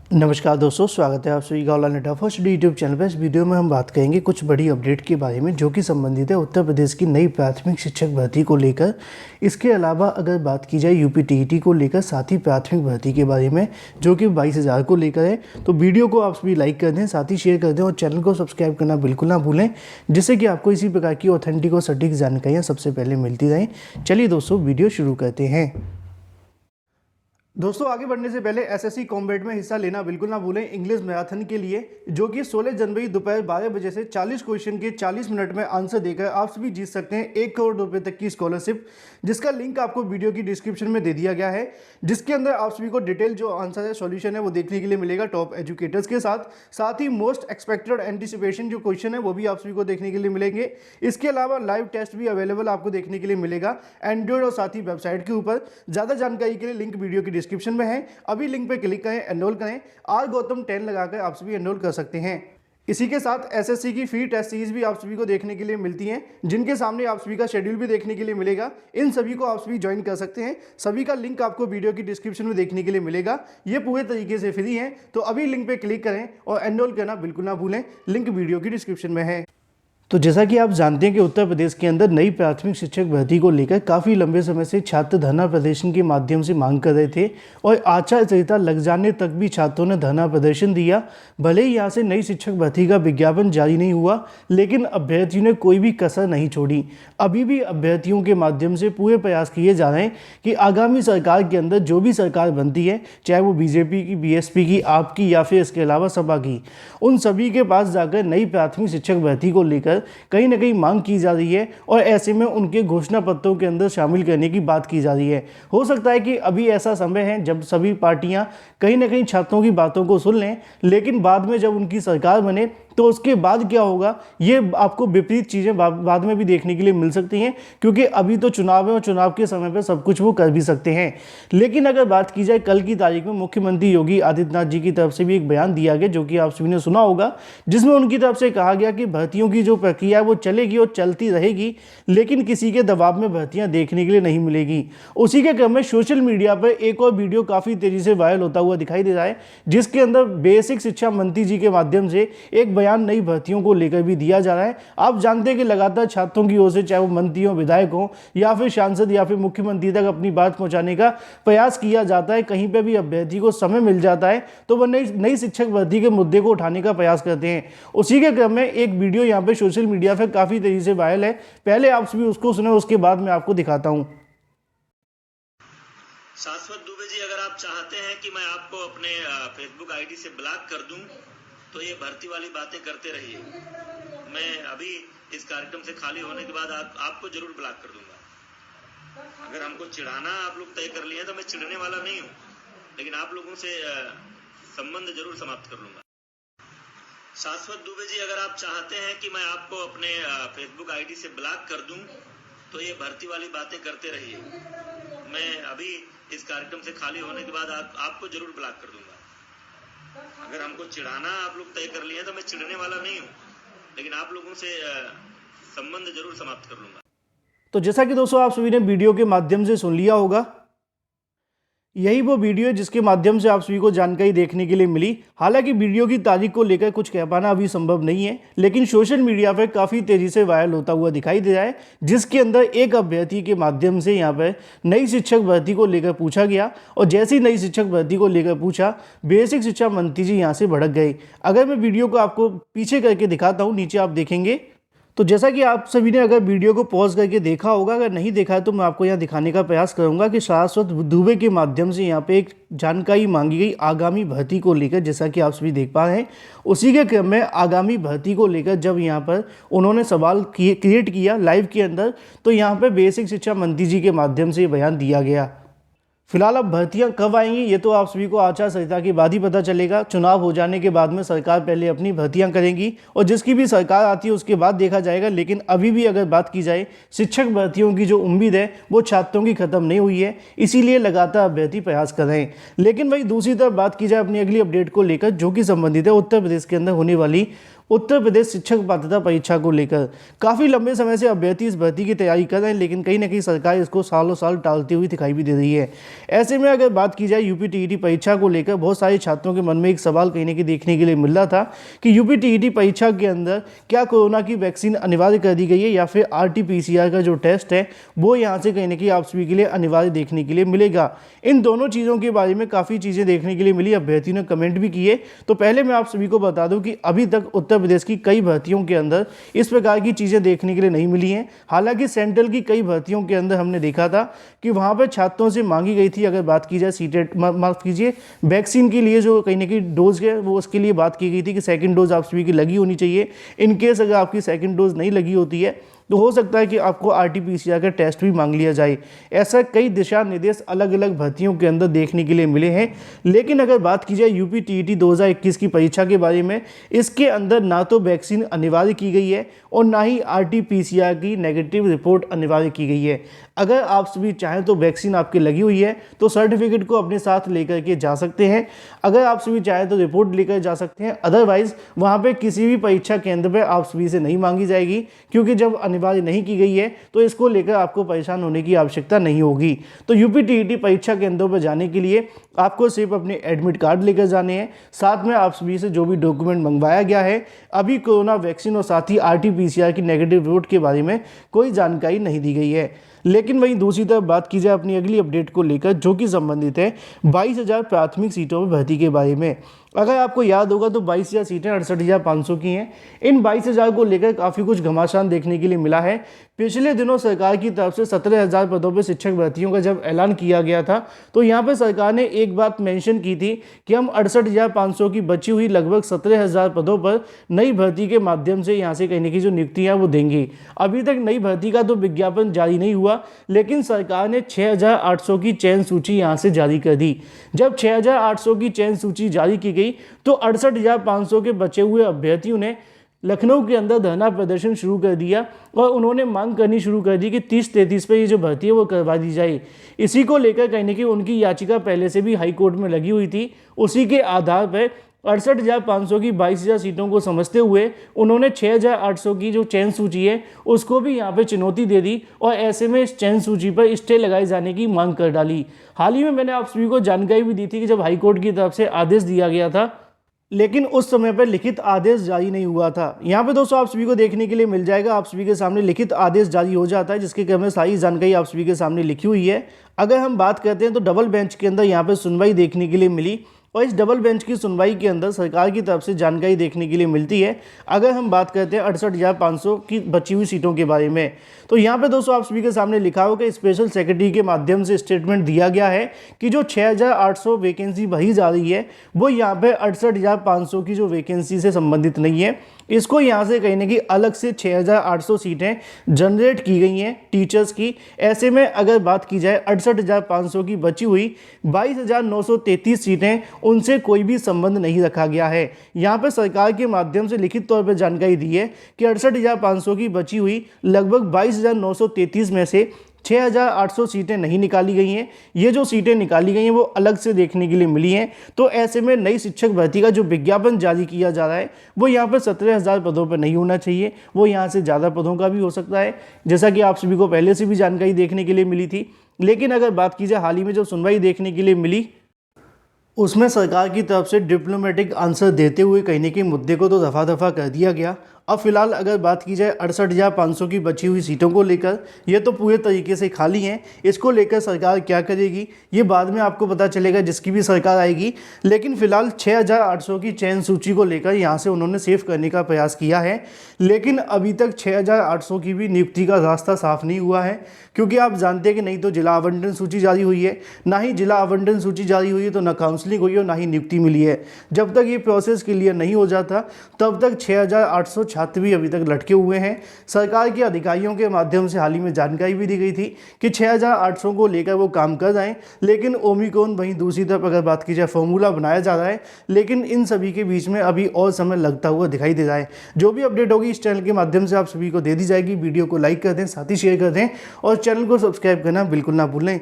नमस्कार दोस्तों, स्वागत है आप सभी का ऑनलाइन नेटा फर्स्ट यूट्यूब चैनल पर। इस वीडियो में हम बात करेंगे कुछ बड़ी अपडेट के बारे में जो कि संबंधित है उत्तर प्रदेश की नई प्राथमिक शिक्षक भर्ती को लेकर। इसके अलावा अगर बात की जाए यूपी टीईटी को लेकर, साथ ही प्राथमिक भर्ती के बारे में जो कि 22,000 को लेकर है, तो वीडियो को आप सभी लाइक कर दें, साथ ही शेयर कर दें और चैनल को सब्सक्राइब करना बिल्कुल ना भूलें, जिससे कि आपको इसी प्रकार की ऑथेंटिक और सटीक जानकारियाँ सबसे पहले मिलती रहें। चलिए दोस्तों, वीडियो शुरू करते हैं। दोस्तों, आगे बढ़ने से पहले एसएससी कॉम्बैट में हिस्सा लेना बिल्कुल ना भूलें इंग्लिश मैराथन के लिए, जो कि 16 जनवरी दोपहर 12 बजे से 40 क्वेश्चन के 40 मिनट में आंसर देकर आप सभी जीत सकते हैं 1 करोड़ रुपए तक की स्कॉलरशिप, जिसका लिंक आपको वीडियो की डिस्क्रिप्शन में दे दिया गया है, जिसके अंदर आप सभी को डिटेल जो आंसर है, सॉल्यूशन है, वो देखने के लिए मिलेगा टॉप एजुकेटर्स के साथ ही मोस्ट एक्सपेक्टेड एंटिसिपेशन जो क्वेश्चन है वो भी आप सभी को देखने के लिए मिलेंगे। इसके अलावा लाइव टेस्ट भी अवेलेबल आपको देखने के लिए मिलेगा एंड्रॉइड और साथ ही वेबसाइट के ऊपर। ज़्यादा जानकारी के लिए लिंक वीडियो की डिस्क्रिप्शन में है, अभी लिंक पे क्लिक करें, एनरोल करें। आर गौतम 10 लगाकर आप सभी एनरोल कर सकते हैं। इसी के साथ एसएससी की फ्री टेस्ट सीरीज भी आप सभी को देखने के लिए मिलती हैं, जिनके सामने आप सभी का शेड्यूल भी देखने के लिए मिलेगा। इन सभी को आप सभी ज्वाइन कर सकते हैं। सभी का लिंक आपको वीडियो की डिस्क्रिप्शन में देखने के लिए मिलेगा। ये पूरे तरीके से फ्री है, तो अभी लिंक पे क्लिक करें और एनरोल करना बिल्कुल ना भूलें, लिंक वीडियो की डिस्क्रिप्शन में है। तो जैसा कि आप जानते हैं कि उत्तर प्रदेश के अंदर नई प्राथमिक शिक्षक भर्ती को लेकर काफ़ी लंबे समय से छात्र धरना प्रदर्शन के माध्यम से मांग कर रहे थे और आचार संहिता लग जाने तक भी छात्रों ने धरना प्रदर्शन दिया। भले ही यहाँ से नई शिक्षक भर्ती का विज्ञापन जारी नहीं हुआ, लेकिन अभ्यर्थियों ने कोई भी कसर नहीं छोड़ी। अभी भी अभ्यर्थियों के माध्यम से पूरे प्रयास किए जा रहे हैं कि आगामी सरकार के अंदर जो भी सरकार बनती है, चाहे वो बीजेपी की, बीएसपी की, आपकी या फिर इसके अलावा सपा की, उन सभी के पास जाकर नई प्राथमिक शिक्षक भर्ती को लेकर कहीं ना कहीं मांग की जा रही है और ऐसे में उनके घोषणा पत्रों के अंदर शामिल करने की बात की जा रही है। हो सकता है कि अभी ऐसा समय है जब सभी पार्टियां कहीं ना कहीं छात्रों की बातों को सुन लें, लेकिन बाद में जब उनकी सरकार बने तो उसके बाद क्या होगा, ये आपको विपरीत चीज़ें बाद में भी देखने के लिए मिल सकती हैं, क्योंकि अभी तो चुनाव है और चुनाव के समय पर सब कुछ वो कर भी सकते हैं। लेकिन अगर बात की जाए कल की तारीख में मुख्यमंत्री योगी आदित्यनाथ जी की तरफ से भी एक बयान दिया गया, जो कि आप सभी ने सुना होगा, जिसमें उनकी तरफ से कहा गया कि भर्तियों की जो प्रक्रिया है वो चलेगी और चलती रहेगी, लेकिन किसी के दबाव में भर्तियां देखने के लिए नहीं मिलेगी। उसी के क्रम में सोशल मीडिया पर एक और वीडियो काफ़ी तेजी से वायरल होता हुआ दिखाई दे रहा है, जिसके अंदर बेसिक शिक्षा मंत्री जी के माध्यम से एक बयान नई भर्तियों को लेकर भी दिया जा रहा है। आप जानते हैं कि लगातार छात्रों की ओर से, चाहे वो मंत्री हो, विधायक हो या फिर सांसद या फिर मुख्यमंत्री तक अपनी बात पहुंचाने का प्रयास किया जाता है। कहीं पे भी अभ्यर्थी को समय मिल जाता है तो वह नई शिक्षक भर्ती के मुद्दे को उठाने का प्रयास करते हैं। उसी के क्रम में एक वीडियो यहाँ पे सोशल मीडिया पर काफी तेजी से वायरल है। पहले आप सभी उसको सुने, उसके बाद मैं आपको दिखाता हूँ। शाश्वत दुबे जी, अगर आप चाहते हैं कि मैं आपको अपने फेसबुक आईडी से ब्लॉक कर दूं, तो ये भर्ती वाली बातें करते रहिए। मैं अभी इस कार्यक्रम से खाली होने के बाद आपको जरूर ब्लॉक कर दूंगा। अगर हमको चिढ़ाना आप लोग तय कर लिए तो मैं चिढ़ने वाला नहीं हूँ, लेकिन आप लोगों से संबंध जरूर समाप्त कर लूंगा। शाश्वत दुबे जी, अगर आप चाहते हैं कि मैं आपको अपने फेसबुक आईडी से ब्लॉक कर दूं, तो ये भर्ती वाली बातें करते रहिए। मैं अभी इस कार्यक्रम से खाली होने के बाद आपको जरूर ब्लॉक कर दूंगा। अगर हमको चिढ़ाना आप लोग तय कर लिए तो मैं चिढ़ने वाला नहीं हूँ, लेकिन आप लोगों से संबंध जरूर समाप्त कर लूंगा। तो जैसा कि दोस्तों आप सभी ने वीडियो के माध्यम से सुन लिया होगा, यही वो वीडियो है जिसके माध्यम से आप सभी को जानकारी देखने के लिए मिली। हालांकि वीडियो की तारीख को लेकर कुछ कह पाना अभी संभव नहीं है, लेकिन सोशल मीडिया पर काफ़ी तेज़ी से वायरल होता हुआ दिखाई दे रहा है, जिसके अंदर एक अभ्यर्थी के माध्यम से यहाँ पर नई शिक्षक भर्ती को लेकर पूछा गया और जैसी नई शिक्षक भर्ती को लेकर पूछा, बेसिक शिक्षा मंत्री जी यहाँ से भड़क गए। अगर मैं वीडियो को आपको पीछे करके दिखाता हूँ, नीचे आप देखेंगे, तो जैसा कि आप सभी ने अगर वीडियो को पॉज करके देखा होगा, अगर नहीं देखा है तो मैं आपको यहाँ दिखाने का प्रयास करूँगा कि शाश्वत दुबे के माध्यम से यहाँ पे एक जानकारी मांगी गई आगामी भर्ती को लेकर, जैसा कि आप सभी देख पा रहे हैं। उसी के क्रम में आगामी भर्ती को लेकर जब यहाँ पर उन्होंने सवाल क्रिएट किया लाइव के अंदर, तो यहाँ पर बेसिक शिक्षा मंत्री जी के माध्यम से बयान दिया गया। फिलहाल अब भर्तियां कब आएंगी ये तो आप सभी को आचार संहिता के बाद ही पता चलेगा। चुनाव हो जाने के बाद में सरकार पहले अपनी भर्तियां करेंगी और जिसकी भी सरकार आती है उसके बाद देखा जाएगा। लेकिन अभी भी अगर बात की जाए, शिक्षक भर्तियों की जो उम्मीद है वो छात्रों की खत्म नहीं हुई है, इसीलिए लगातार अभ्यर्थी प्रयास कर रहे हैं। लेकिन वही दूसरी तरफ बात की जाए अपनी अगली अपडेट को लेकर, जो कि संबंधित है उत्तर प्रदेश के अंदर होने वाली उत्तर प्रदेश शिक्षक पात्रता परीक्षा को लेकर काफ़ी लंबे समय से अभ्यर्थी इस भर्ती की तैयारी कर रहे हैं, लेकिन कहीं ना कहीं सरकार इसको सालों साल टालती हुई दिखाई भी दे रही है। ऐसे में अगर बात की जाए यूपी टीईटी परीक्षा को लेकर, बहुत सारे छात्रों के मन में एक सवाल कहीं ना कहीं देखने के लिए मिल रहा था कि यूपी टीईटी परीक्षा के अंदर क्या कोरोना की वैक्सीन अनिवार्य कर दी गई है या फिर RT-PCR का जो टेस्ट है वो यहाँ से कहीं ना कहीं आप सभी के लिए अनिवार्य देखने के लिए मिलेगा। इन दोनों चीज़ों के बारे में काफ़ी चीज़ें देखने के लिए मिली, अभ्यर्थियों ने कमेंट भी किए। तो पहले मैं आप सभी को बता दूं कि अभी तक उत्तर प्रदेश की कई भर्तियों के अंदर इस प्रकार की चीज़ें देखने के लिए नहीं मिली हैं। हालांकि सेंट्रल की कई भर्तियों के अंदर हमने देखा था कि वहाँ पर छात्रों से मांगी गई थी, अगर बात की जाए सीटेट माफ कीजिए वैक्सीन के लिए जो कहीं ना कहीं डोज है वो उसके लिए बात की गई थी कि सेकेंड डोज आप सभी की लगी होनी चाहिए। इन केस अगर आपकी सेकेंड डोज नहीं लगी होती है तो हो सकता है कि आपको RT-PCR का टेस्ट भी मांग लिया जाए। ऐसा कई दिशा निर्देश अलग अलग भर्तियों के अंदर देखने के लिए मिले हैं। लेकिन अगर बात की जाए यूपी टीईटी 2021 की परीक्षा के बारे में, इसके अंदर ना तो वैक्सीन अनिवार्य की गई है और ना ही RT-PCR की नेगेटिव रिपोर्ट अनिवार्य की गई है। अगर आप सभी चाहें तो वैक्सीन आपकी लगी हुई है तो सर्टिफिकेट को अपने साथ लेकर के जा सकते हैं। अगर आप सभी चाहें तो रिपोर्ट लेकर जा सकते हैं। अदरवाइज वहाँ पे किसी भी परीक्षा केंद्र पे आप सभी से नहीं मांगी जाएगी, क्योंकि जब अनिवार्य नहीं की गई है तो इसको लेकर आपको परेशान होने की आवश्यकता नहीं होगी। तो यूपी टीईटी परीक्षा केंद्रों पर जाने के लिए आपको सिर्फ अपने एडमिट कार्ड लेकर जाने हैं, साथ में आप सभी से जो भी डॉक्यूमेंट मंगवाया गया है। अभी कोरोना वैक्सीन और साथ ही RT-PCR की नेगेटिव रिपोर्ट के बारे में कोई जानकारी नहीं दी गई है। लेकिन वहीं दूसरी तरफ बात की जाए अपनी अगली अपडेट को लेकर, जो कि संबंधित है 22,000 प्राथमिक सीटों में भर्ती के बारे में। अगर आपको याद होगा तो 22,000 सीटें 68,500 की हैं। इन 22,000 को लेकर काफ़ी कुछ घमासान देखने के लिए मिला है। पिछले दिनों सरकार की तरफ से 17,000 पदों पर शिक्षक भर्तियों का जब ऐलान किया गया था तो यहाँ पर सरकार ने एक बात मेंशन की थी कि हम 68,500 की बची हुई लगभग 17,000 पदों पर नई भर्ती के माध्यम से यहाँ से कहने की जो नियुक्तियाँ वो देंगे। अभी तक नई भर्ती का तो विज्ञापन जारी नहीं हुआ, लेकिन सरकार ने 6,800 की चयन सूची यहाँ से जारी कर दी। जब 6,800 की चयन सूची जारी की गई तो 68,500 के बचे हुए अभ्यर्थियों ने लखनऊ के अंदर धरना प्रदर्शन शुरू कर दिया और उन्होंने मांग करनी शुरू कर दी कि 30-33 पे ये जो भर्ती है वो करवा दी जाए। इसी को लेकर कहीं ना कहीं उनकी याचिका पहले से भी हाई कोर्ट में लगी हुई थी। उसी के आधार पर 68,500 की 22,000 सीटों को समझते हुए उन्होंने 6,800 की जो चयन सूची है उसको भी यहाँ पे चुनौती दे दी और ऐसे में इस चयन सूची पर स्टे लगाए जाने की मांग कर डाली। हाल ही में मैंने आप सभी को जानकारी भी दी थी कि जब हाईकोर्ट की तरफ से आदेश दिया गया था, लेकिन उस समय पर लिखित आदेश जारी नहीं हुआ था। यहाँ पे दोस्तों आप सभी को देखने के लिए मिल जाएगा, आप सभी के सामने लिखित आदेश जारी हो जाता है जिसके क्रम में सारी जानकारी आप सभी के सामने लिखी हुई है। अगर हम बात करते हैं तो डबल बेंच के अंदर यहाँ पे सुनवाई देखने के लिए मिली और इस डबल बेंच की सुनवाई के अंदर सरकार की तरफ से जानकारी देखने के लिए मिलती है। अगर हम बात करते हैं 68,500 की बची हुई सीटों के बारे में, तो यहाँ पे दोस्तों आप सभी के सामने लिखा हो कि स्पेशल सेक्रेटरी के माध्यम से स्टेटमेंट दिया गया है कि जो 6,800 वैकेंसी भरी जा रही है वो यहाँ पे 68,500 की जो वैकेंसी से संबंधित नहीं है। इसको यहाँ से कहीं ना कहीं अलग से 6,800 सीटें जनरेट की गई हैं टीचर्स की। ऐसे में अगर बात की जाए 68,500 की बची हुई 22,933 सीटें, उनसे कोई भी संबंध नहीं रखा गया है। यहाँ पर सरकार के माध्यम से लिखित तौर पर जानकारी दी है कि 68,500 की बची हुई लगभग 22,933 में से 6,800 सीटें नहीं निकाली गई हैं। ये जो सीटें निकाली गई हैं वो अलग से देखने के लिए मिली हैं। तो ऐसे में नई शिक्षक भर्ती का जो विज्ञापन जारी किया जा रहा है वो यहाँ पर 17,000 पदों पर नहीं होना चाहिए, वो यहाँ से ज़्यादा पदों का भी हो सकता है, जैसा कि आप सभी को पहले से भी जानकारी देखने के लिए मिली थी। लेकिन अगर बात की जाए हाल ही में जो सुनवाई देखने के लिए मिली उसमें सरकार की तरफ से डिप्लोमेटिक आंसर देते हुए कहीं ना कहीं मुद्दे को तो दफ़ा दफ़ा कर दिया गया। अब फिलहाल अगर बात की जाए 68,500 की बची हुई सीटों को लेकर, ये तो पूरे तरीके से खाली हैं। इसको लेकर सरकार क्या करेगी ये बाद में आपको पता चलेगा जिसकी भी सरकार आएगी। लेकिन फिलहाल 6,800 की चयन सूची को लेकर यहाँ से उन्होंने सेव करने का प्रयास किया है, लेकिन अभी तक 6,800 की भी नियुक्ति का रास्ता साफ नहीं हुआ है, क्योंकि आप जानते हैं कि नहीं तो जिला आवंटन सूची जारी हुई है, ना ही जिला आवंटन सूची जारी हुई है तो ना काउंसलिंग हुई है और ना ही नियुक्ति मिली है। जब तक ये प्रोसेस क्लियर नहीं हो जाता तब तक 6,800 छात्र भी अभी तक लटके हुए हैं। सरकार के अधिकारियों के माध्यम से हाल ही में जानकारी भी दी गई थी कि 6,800 को लेकर वो काम कर रहे हैं, लेकिन ओमिक्रॉन वहीं दूसरी तरफ अगर बात की जाए फॉर्मूला बनाया जा रहा है, लेकिन इन सभी के बीच में अभी और समय लगता हुआ दिखाई दे रहा है। जो भी अपडेट होगी इस चैनल के माध्यम से आप सभी को दे दी जाएगी। वीडियो को लाइक कर दें, साथ ही शेयर कर दें और चैनल को सब्सक्राइब करना बिल्कुल ना भूलें।